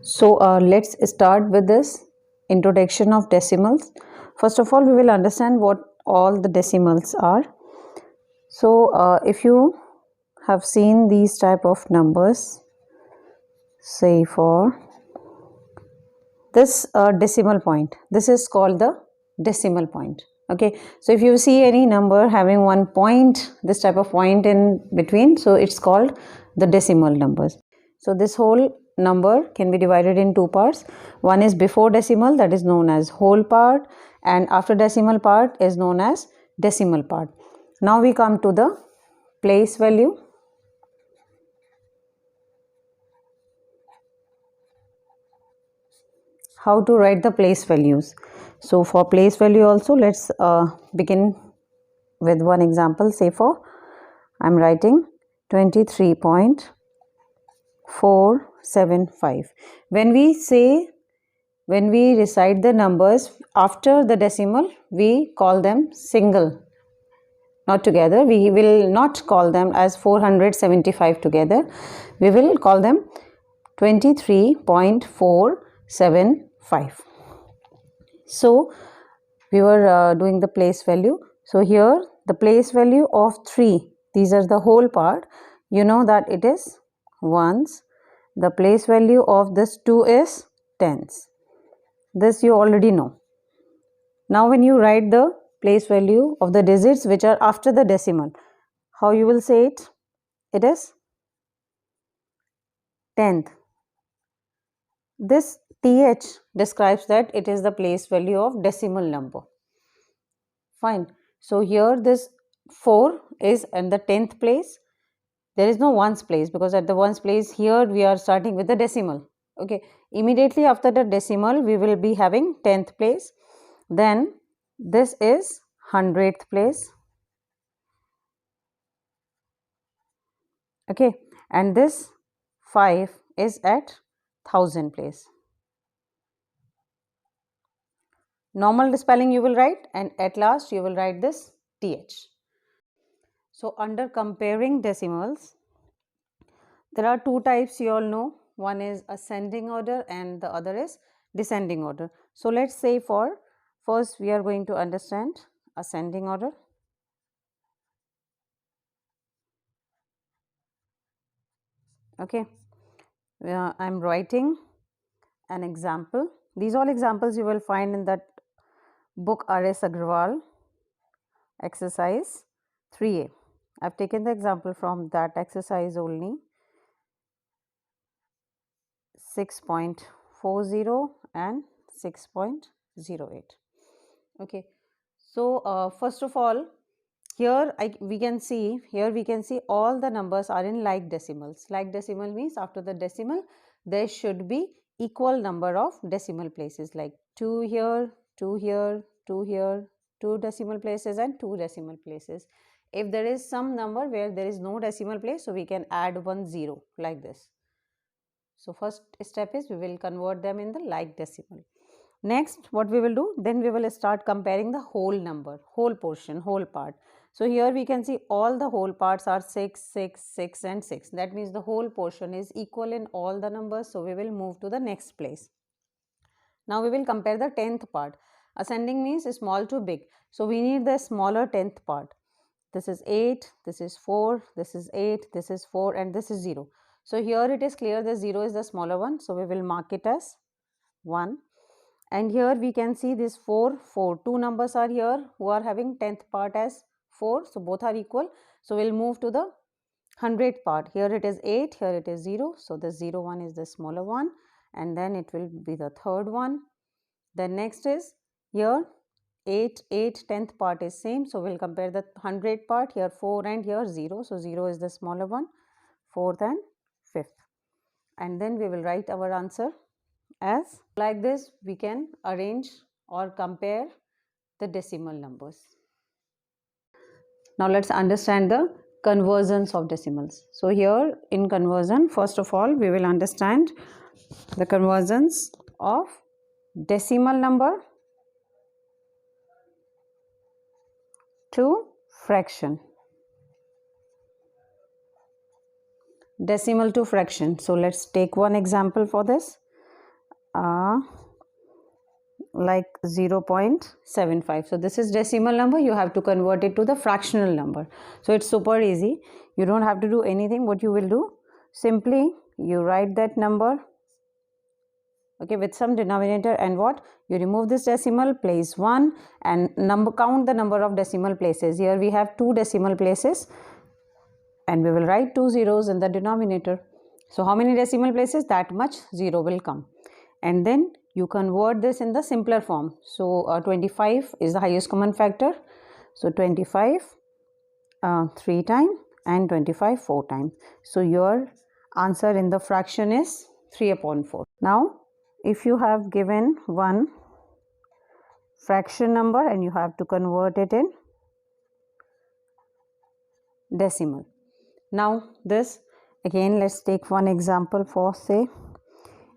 So let's start with this introduction of decimals. First of all, we will understand what all the decimals are. So if you have seen these type of numbers, say for this decimal point, this is called the decimal point. Okay, so if you see any number having one point, this type of point in between, so it's called the decimal numbers. So this whole number can be divided in two parts. One is before decimal, that is known as whole part, and after decimal part is known as decimal part. Now we come to the place value. How to write the place values. So for place value also, let's begin with one example. Say for I'm writing 23.475. When we recite the numbers after the decimal, we call them single, not together. We will not call them as 475 together. We will call them 23.475. So we were doing the place value. So here the place value of 3, these are the whole part, you know that it is ones. The place value of this 2 is tens. This you already know. Now when you write the place value of the digits which are after the decimal, how you will say it? It is tenth. This th describes that it is the place value of decimal number. Fine. So here this 4 is in the 10th place. There is no ones place because at the ones place here we are starting with the decimal. Okay. Immediately after the decimal we will be having 10th place. Then this is 100th place. Okay. And this 5 is at 1000 place. Normal spelling you will write, and at last you will write this th. So under comparing decimals, there are two types you all know. One is ascending order and the other is descending order. So let's say for first we are going to understand ascending order. Okay, I am writing an example. These all examples you will find in that book R.S. Agrawal, exercise 3A. I have taken the example from that exercise only. 6.40 and 6.08. Okay, so first of all, here we can see all the numbers are in like decimals. Like decimal means after the decimal there should be equal number of decimal places, like 2 here, 2 here, 2 here, 2 decimal places and 2 decimal places. If there is some number where there is no decimal place, so we can add 1 0 like this. So first step is we will convert them in the like decimal. Next, what we will do, then we will start comparing the whole number, whole portion, whole part. So here we can see all the whole parts are 6, 6, 6 and 6. That means the whole portion is equal in all the numbers. So we will move to the next place. Now we will compare the 10th part. Ascending means small to big. So we need the smaller 10th part. This is 8, this is 4, this is 8, this is 4 and this is 0. So here it is clear that 0 is the smaller one. So we will mark it as 1. And here we can see this 4, 4. Two numbers are here who are having 10th part as 4. So both are equal. So we'll move to the 100th part. Here it is 8, here it is 0. So the 0 one is the smaller one. And then it will be the third one. Then next is here 8, 8, 10th part is same. So we'll compare the 100th part, here 4 and here 0. So 0 is the smaller one, 4th and 5th. And then we will write our answer as like this. We can arrange or compare the decimal numbers. Now let's understand the conversions of decimals. So here in conversion, first of all we will understand the conversions of decimal number to fraction. Decimal to fraction. So let's take one example for this. like 0.75. So this is decimal number. You have to convert it to the fractional number. So it's super easy. You don't have to do anything. What you will do, simply you write that number, okay, with some denominator, and what you remove this decimal, place 1, and count the number of decimal places. Here we have 2 decimal places, and we will write 2 zeros in the denominator. So how many decimal places? That much 0 will come. And then you convert this in the simpler form. So 25 is the highest common factor. So 25 3 times and 25 4 times. So your answer in the fraction is 3/4. Now if you have given one fraction number and you have to convert it in decimal. Now this, again let's take one example for, say,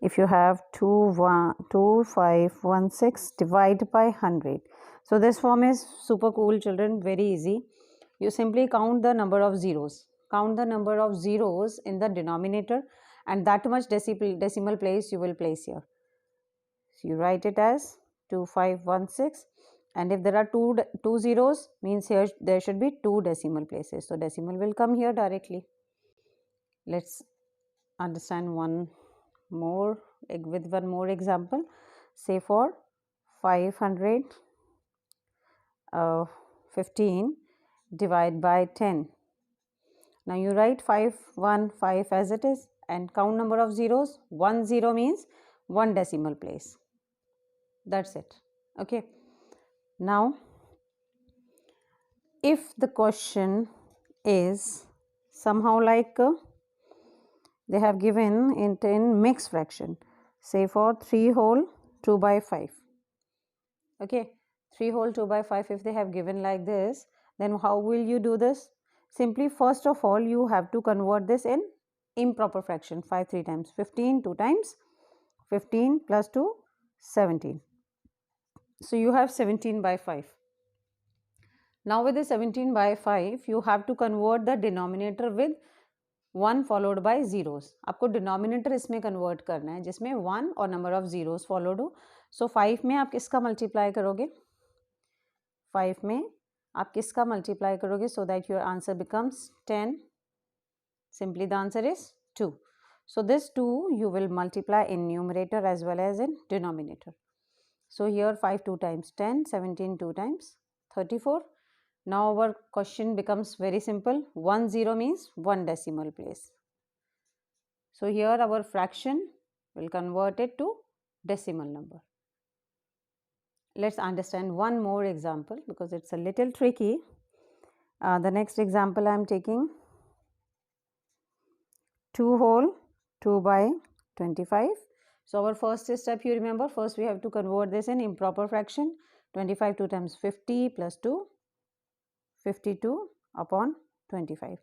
if you have 2516 divided by 100. So this form is super cool, children, very easy. You simply count the number of zeros. Count the number of zeros in the denominator, and that much decimal place you will place here. So you write it as 2516, and if there are two zeros, means here there should be 2 decimal places. So decimal will come here directly. Let's understand one more with one more example. Say for 515 divide by 10. Now you write 515 as it is and count number of zeros. 1 0 means 1 decimal place. That's it. Okay. Now if the question is somehow like they have given it in mixed fraction, say for 3 whole 2 by 5. Okay, 3 whole 2 by 5, if they have given like this, then how will you do this? Simply, first of all, you have to convert this in improper fraction. 5 3 times, 15 2 times, 15 plus 2, 17. So you have 17 by 5. Now with the 17 by 5, you have to convert the denominator with 1 followed by zeros. आपको denominator इसमें convert करना है जिसमें 1 और number of zeros followed हो. So 5 में आप किसका multiply करोगे? 5 में आप किसका multiply करोगे so that your answer becomes 10? Simply the answer is 2. So this 2 you will multiply in numerator as well as in denominator. So here 5 2 times 10, 17 2 times 34. Now our question becomes very simple. 1 0 means 1 decimal place. So here our fraction will convert it to decimal number. Let's understand one more example because it's a little tricky. The next example I am taking 2 whole 2 by 25. So our first step, you remember, first we have to convert this in improper fraction. 25 2 times 50 plus 2, 52 upon 25.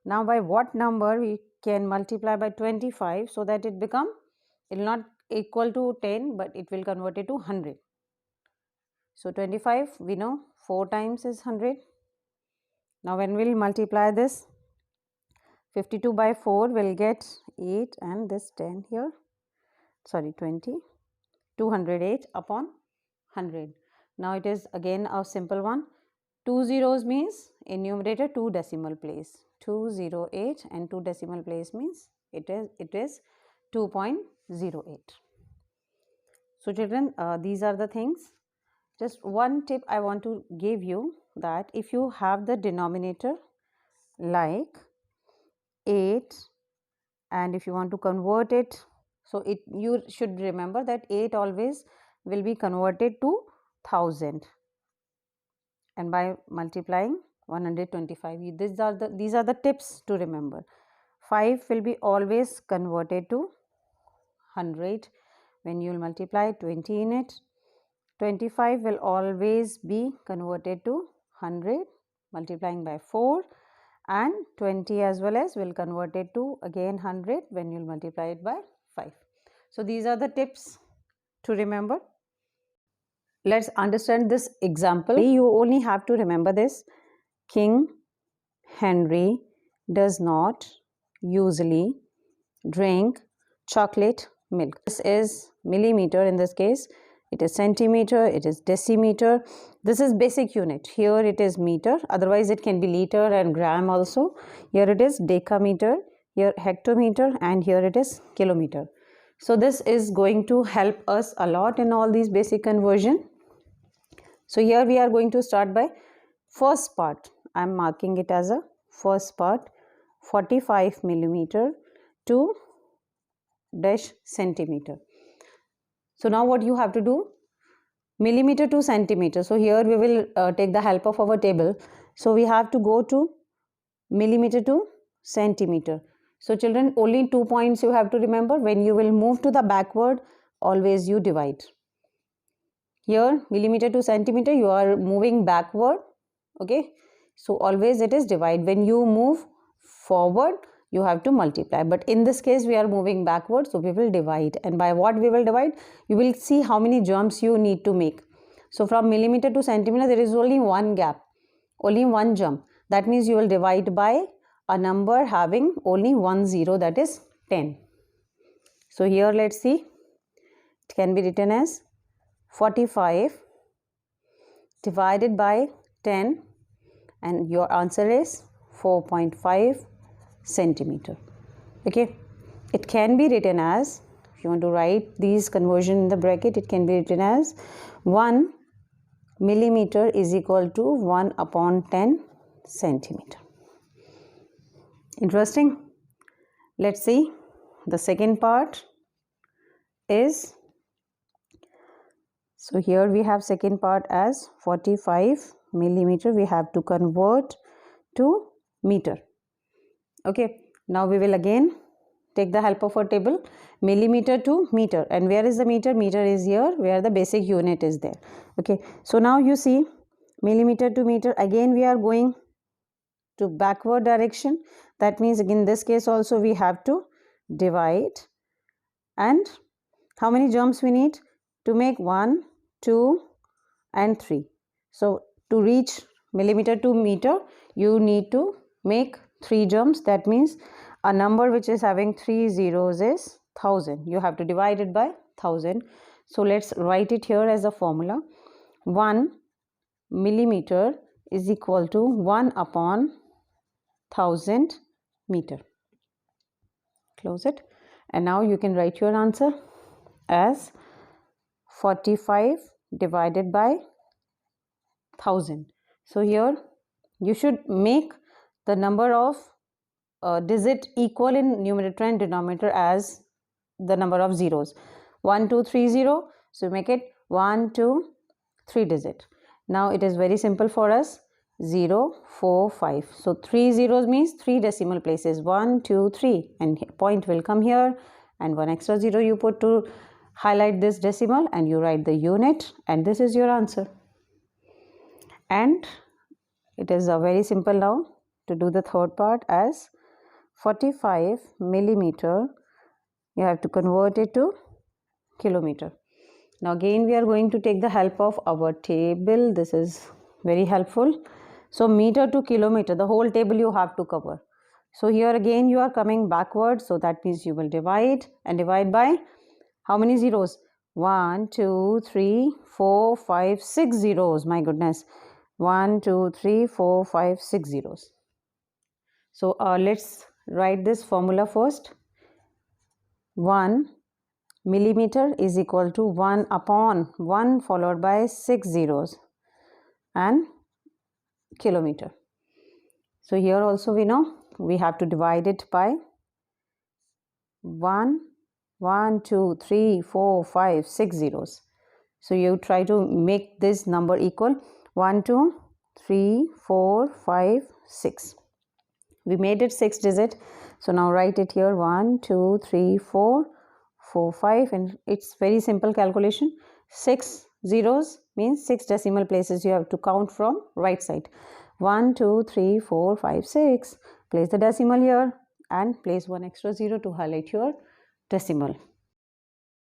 Now by what number we can multiply by 25 so that it will not equal to 10 but it will convert it to 100. So 25 we know 4 times is 100. Now when we will multiply this, 52 by 4 will get 8 and this 10 here, sorry 20, 208 upon 100. Now it is again a simple one. 2 zeros means in numerator 2 decimal place, 208, and 2 decimal place means it is 2.08. So children, these are the things. Just one tip I want to give you, that if you have the denominator like 8 and if you want to convert it, so you should remember that 8 always will be converted to 1000 and by multiplying 125. These are the tips to remember. 5 will be always converted to 100 when you will multiply 20 in it. 25 will always be converted to 100 multiplying by 4, and 20 as well as will convert it to again 100 when you will multiply it by 5. So these are the tips to remember. Let's understand this example. You only have to remember this. King Henry does not usually drink chocolate milk. This is millimeter. In this case, it is centimeter, it is decimeter. This is basic unit. Here it is meter, otherwise it can be liter and gram also. Here it is decameter, here hectometer, and here it is kilometer. So this is going to help us a lot in all these basic conversion. So here we are going to start by first part. I am marking it as a first part, 45 millimeter to dash centimeter. So now what you have to do, millimeter to centimeter. So here we will take the help of our table. So we have to go to millimeter to centimeter. So children, only 2 points you have to remember. When you will move to the backward, always you divide. Here millimeter to centimeter, you are moving backward. Okay, so always it is divide. When you move forward, you have to multiply, but in this case we are moving backward, so we will divide. And by what we will divide, you will see how many jumps you need to make. So from millimeter to centimeter, there is only one gap, only one jump. That means you will divide by a number having only one zero, that is 10. So here let's see, it can be written as 45 divided by 10, and your answer is 4.5 centimeter. Okay, it can be written as, if you want to write these conversion in the bracket, it can be written as 1 millimeter is equal to 1 upon 10 centimeter. Interesting. Let's see, the second part is, so here we have second part as 45 millimeter, we have to convert to meter. Okay, now we will again take the help of our table, millimeter to meter. And where is the meter? Meter is here where the basic unit is there. Okay, so now you see millimeter to meter, again we are going to backward direction. That means in this case also we have to divide. And how many jumps we need to make? 1, 2 and 3. So to reach millimeter to meter, you need to make 3 jumps. That means a number which is having 3 zeros is 1000. You have to divide it by 1000. So let's write it here as a formula. 1 millimeter is equal to 1 upon 1000 meter. Close it. And now you can write your answer as 45 divided by 1000. So here you should make the number of digit equal in numerator and denominator as the number of zeros. 1 2 3 0, so make it 1 2 3 digit. Now it is very simple for us, 0 4 5. So 3 zeros means 3 decimal places, 1 2 3, and point will come here, and one extra 0 you put to highlight this decimal, and you write the unit, and this is your answer. And it is very simple now to do the third part as 45 millimeter, you have to convert it to kilometer. Now again we are going to take the help of our table. This is very helpful. So meter to kilometer, the whole table you have to cover. So here again you are coming backward, so that means you will divide, and divide by how many zeros? 1 2 3 4 5 6 zeros. My goodness, 1 2 3 4 5 6 zeros. So let's write this formula first. 1 millimeter is equal to 1 upon 1 followed by 6 zeros and kilometer. So here also we know we have to divide it by 1 1 2 3 4 5 6 zeros. So you try to make this number equal. 1 2 3 4 5 6. We made it 6 digit. So now write it here, 1 2 3 4 4 5, and it's very simple calculation. 6 zeros means 6 decimal places you have to count from right side. 1 2 3 4 5 6. Place the decimal here and place one extra 0 to highlight your decimal.